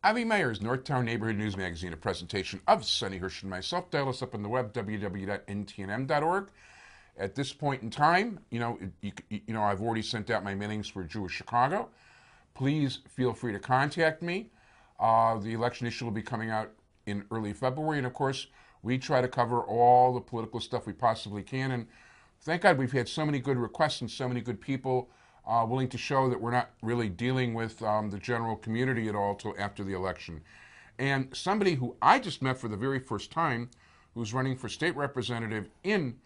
Avy Meyers, Northtown Neighborhood News Magazine, a presentation of Sonny Hirsch and myself. Dial us up on the web, www.ntnm.org. At this point in time, I've already sent out my mailings for Jewish Chicago. Please feel free to contact me. The election issue will be coming out in early February, and of course, we try to cover all the political stuff we possibly can. And thank God we've had so many good requests and so many good people willing to show that we're not really dealing with the general community at all till after the election. And somebody who I just met for the very first time, who's running for state representative in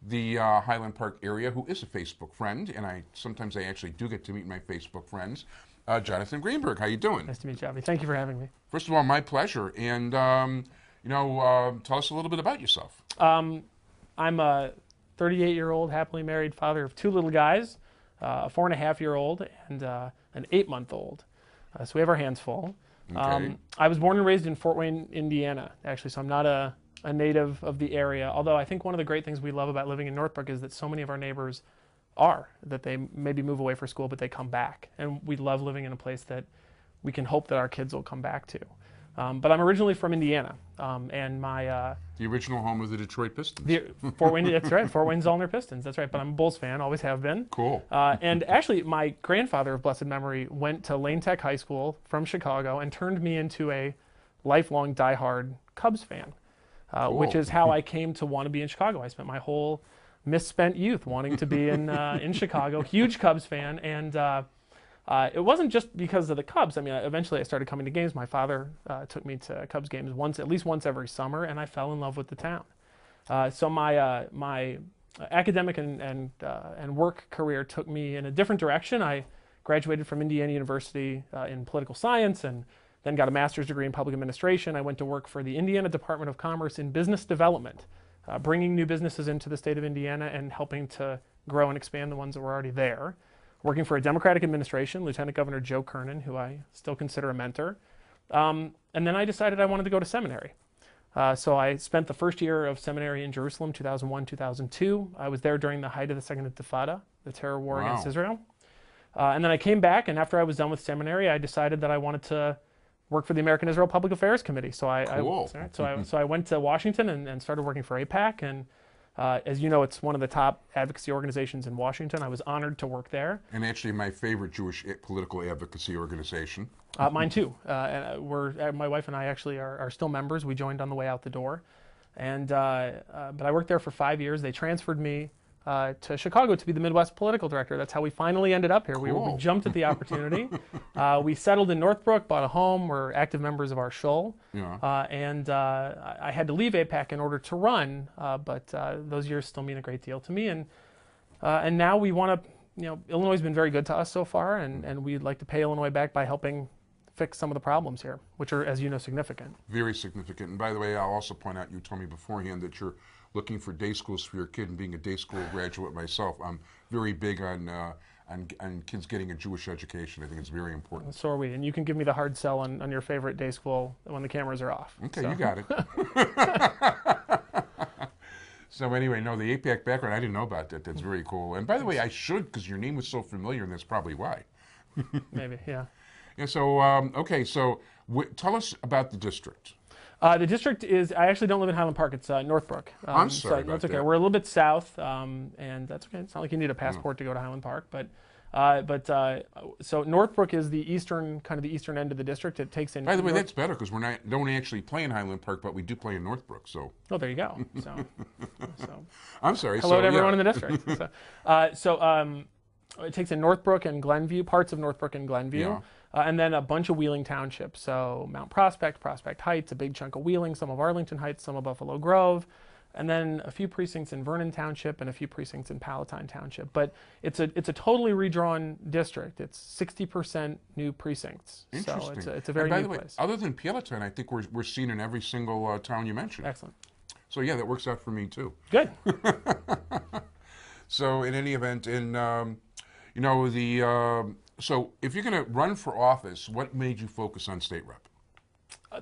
the Highland Park area, who is a Facebook friend, and sometimes I actually do get to meet my Facebook friends, Jonathan Greenberg. How you doing? Nice to meet you, Avy. Thank you for having me. First of all, my pleasure. And, tell us a little bit about yourself. I'm a 38-year-old, happily married father of two little guys, a 4.5-year-old and an 8-month-old. So we have our hands full. Okay. I was born and raised in Fort Wayne, Indiana, actually, so I'm not a native of the area, although I think one of the great things we love about living in Northbrook is that so many of our neighbors that they maybe move away for school, but they come back. And we love living in a place that we can hope that our kids will come back to. But I'm originally from Indiana, and my... the original home of the Detroit Pistons. Fort Wayne, that's right. Fort Wayne's Zollner Pistons, that's right. But I'm a Bulls fan, always have been. Cool. And actually, my grandfather of blessed memory went to Lane Tech High School from Chicago and turned me into a lifelong diehard Cubs fan, Cool. which is how I came to want to be in Chicago. I spent my whole misspent youth wanting to be in Chicago. Huge Cubs fan, and it wasn't just because of the Cubs. I mean, eventually I started coming to games. My father took me to Cubs games at least once every summer, and I fell in love with the town. So my academic and work career took me in a different direction. I graduated from Indiana University in political science and then got a master's degree in public administration. I went to work for the Indiana Department of Commerce in business development, bringing new businesses into the state of Indiana and helping to grow and expand the ones that were already there. Working for a Democratic administration, Lieutenant Governor Joe Kernan, who I still consider a mentor. And then I decided I wanted to go to seminary. So I spent the first year of seminary in Jerusalem, 2001, 2002. I was there during the height of the Second Intifada, the terror war against Israel. And then I came back, and after I was done with seminary, I decided that I wanted to work for the American Israel Public Affairs Committee. So I went to Washington and started working for AIPAC. And as you know, it's one of the top advocacy organizations in Washington. I was honored to work there. And actually my favorite Jewish political advocacy organization. Mine too. And my wife and I actually are still members. We joined on the way out the door. And but I worked there for 5 years. They transferred me to Chicago to be the Midwest political director. That's how we finally ended up here. Cool. We jumped at the opportunity. We settled in Northbrook, bought a home. We're active members of our shul. Yeah. And I had to leave AIPAC in order to run, but those years still mean a great deal to me. And now we want to, Illinois has been very good to us so far, and we'd like to pay Illinois back by helping fix some of the problems here, which are, as you know, significant. Very significant. And by the way, I'll also point out, you told me beforehand that you're looking for day schools for your kid, and being a day school graduate myself, I'm very big on kids getting a Jewish education. I think it's very important. So are we. And you can give me the hard sell on your favorite day school when the cameras are off. Okay, so. You got it. So anyway, no, the APAC background, I didn't know about that. That's very cool. And by the way, I should, because your name was so familiar, and that's probably why. Maybe, yeah. Yeah. So, okay, so tell us about the district. The district is, I actually don't live in Highland Park, it's Northbrook. I'm sorry about that's okay. that. We're a little bit south, and that's okay. It's not like you need a passport to go to Highland Park, so Northbrook is the eastern end of the district. It takes in... By the way, that's better, because don't actually play in Highland Park, but we do play in Northbrook, so... Oh, there you go. I'm sorry. Hello to everyone in the district. It takes in Northbrook and Glenview, parts of Northbrook and Glenview. Yeah. And then a bunch of Wheeling townships. So Mount Prospect, Prospect Heights, a big chunk of Wheeling, some of Arlington Heights, some of Buffalo Grove, and then a few precincts in Vernon Township and a few precincts in Palatine Township. But it's a totally redrawn district. It's 60% new precincts. Interesting. So it's a very new place. Other than Palatine, I think we're seen in every single town you mentioned. Excellent. So yeah, that works out for me too. Good. So in any event, so if you're going to run for office, what made you focus on state rep?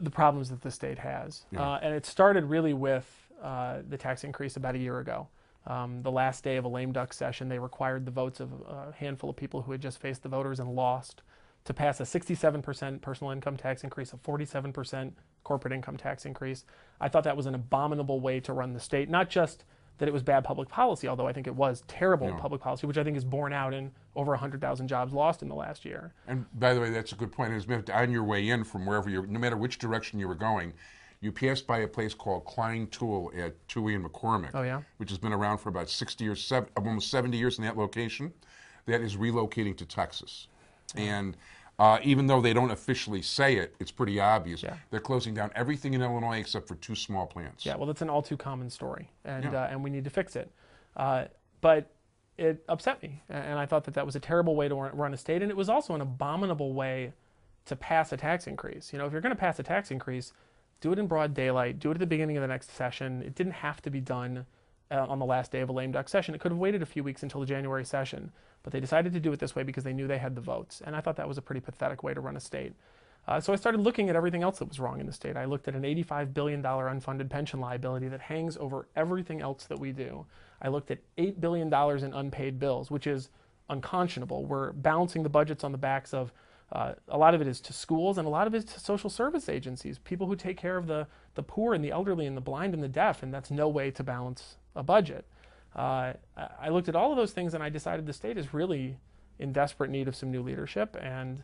The problems that the state has. Yeah. And it started really with the tax increase about a year ago. The last day of a lame duck session, they required the votes of a handful of people who had just faced the voters and lost to pass a 67% personal income tax increase, a 47% corporate income tax increase. I thought that was an abominable way to run the state. Not just that it was bad public policy, although I think it was terrible public policy, which I think is borne out in over 100,000 jobs lost in the last year. And by the way, that's a good point. Is on your way in from wherever you're, no matter which direction you were going, you passed by a place called Klein Tool at Toohey and McCormick, which has been around for about 60 years, almost 70 years in that location. That is relocating to Texas. And even though they don't officially say it, it's pretty obvious. They're closing down everything in Illinois except for 2 small plants. Yeah, well, that's an all too common story, and we need to fix it. But it upset me, and I thought that was a terrible way to run a state, and it was also an abominable way to pass a tax increase. You know, if you're going to pass a tax increase, do it in broad daylight, do it at the beginning of the next session. It didn't have to be done on the last day of a lame duck session. It could have waited a few weeks until the January session, but they decided to do it this way because they knew they had the votes, and I thought that was a pretty pathetic way to run a state. So I started looking at everything else that was wrong in the state. I looked at an $85 billion unfunded pension liability that hangs over everything else that we do. I looked at $8 billion in unpaid bills, which is unconscionable. We're balancing the budgets on the backs of a lot of it is to schools, and a lot of it is to social service agencies, people who take care of the poor and the elderly and the blind and the deaf, and that's no way to balance a budget. I looked at all of those things, and I decided the state is really in desperate need of some new leadership, and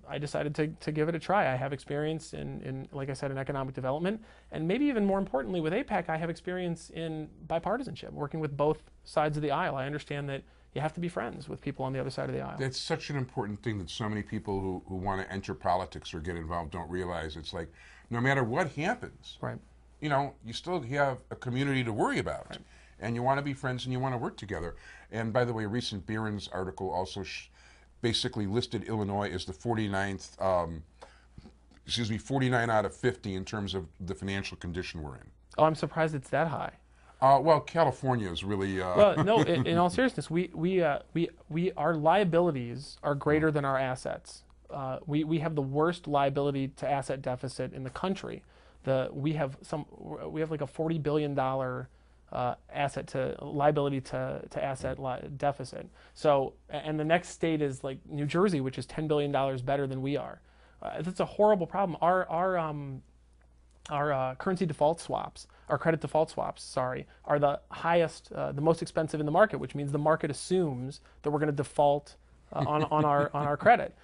I decided to give it a try. I have experience in, like I said, in economic development, and maybe even more importantly with AIPAC, I have experience in bipartisanship, working with both sides of the aisle. I understand that you have to be friends with people on the other side of the aisle. That's such an important thing that so many people who want to enter politics or get involved don't realize. It's like, no matter what happens, you know, you still have a community to worry about. And you want to be friends and you want to work together. And by the way, a recent Barron's article also basically listed Illinois as the 49th, 49 out of 50 in terms of the financial condition we're in. Oh, I'm surprised it's that high. Well, California is really. Well, no. In all seriousness, our liabilities are greater than our assets. We have the worst liability to asset deficit in the country. We have like a $40 billion liability to asset deficit. So, and the next state is like New Jersey, which is $10 billion better than we are. That's a horrible problem. Our currency default swaps, our credit default swaps, sorry, are the highest, the most expensive in the market, which means the market assumes that we're going to default on our credit.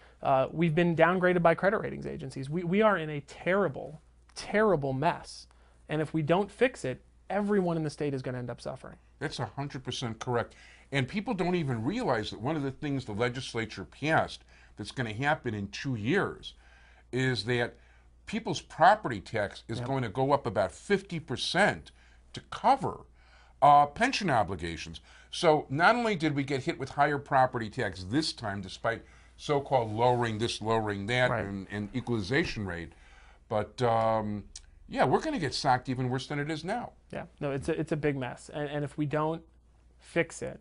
We've been downgraded by credit ratings agencies. We are in a terrible, terrible mess, and if we don't fix it, everyone in the state is going to end up suffering. That's 100% correct. And people don't even realize that one of the things the legislature passed that's going to happen in 2 years is that people's property tax is going to go up about 50% to cover pension obligations. So not only did we get hit with higher property tax this time, despite so-called lowering this, lowering that, and equalization rate, but yeah, we're going to get socked even worse than it is now. Yeah, no, it's a big mess, and if we don't fix it,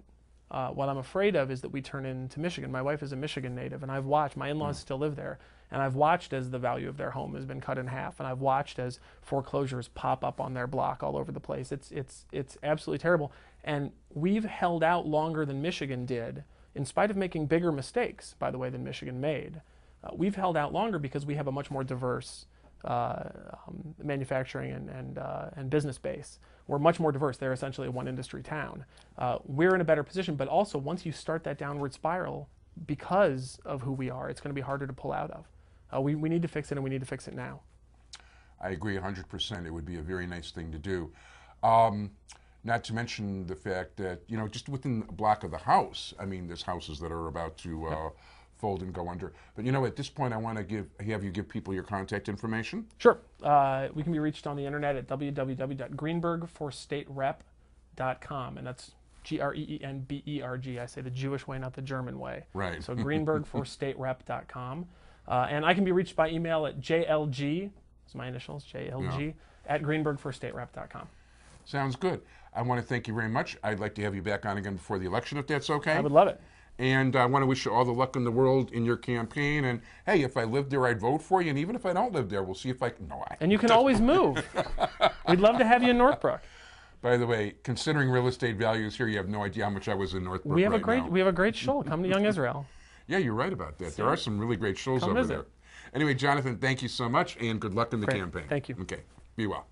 what I'm afraid of is that we turn into Michigan. My wife is a Michigan native, and I've watched, my in-laws still live there, and I've watched as the value of their home has been cut in half, and I've watched as foreclosures pop up on their block all over the place. It's absolutely terrible, and we've held out longer than Michigan did, in spite of making bigger mistakes, by the way, than Michigan made. We've held out longer because we have a much more diverse manufacturing and business base. We're much more diverse. They're essentially a one industry town. We're in a better position, but also once you start that downward spiral, because of who we are, it's going to be harder to pull out of. We need to fix it, and we need to fix it now. I agree 100%. It would be a very nice thing to do. Not to mention the fact that, you know, just within a block of the house, I mean, there's houses that are about to fold and go under. But, you know, at this point, I want to have you give people your contact information. Sure. We can be reached on the internet at www.greenbergforstaterep.com, and that's Greenberg. I say the Jewish way, not the German way. Right. So greenbergforstaterep.com. And I can be reached by email at JLG, that's my initials, JLG, at greenbergforstaterep.com. Sounds good. I want to thank you very much. I'd like to have you back on again before the election, if that's okay. I would love it. And I want to wish you all the luck in the world in your campaign. And hey, if I lived there, I'd vote for you. And even if I don't live there, we'll see if I can. No, and you can always move. We'd love to have you in Northbrook. By the way, considering real estate values here, you have no idea how much I was in Northbrook. We have a great show. Come to Young Israel. Yeah, you're right about that. There are some really great shows Come over visit. there. Anyway, Jonathan, thank you so much, and good luck in the Great. campaign. Thank you. Okay, be well.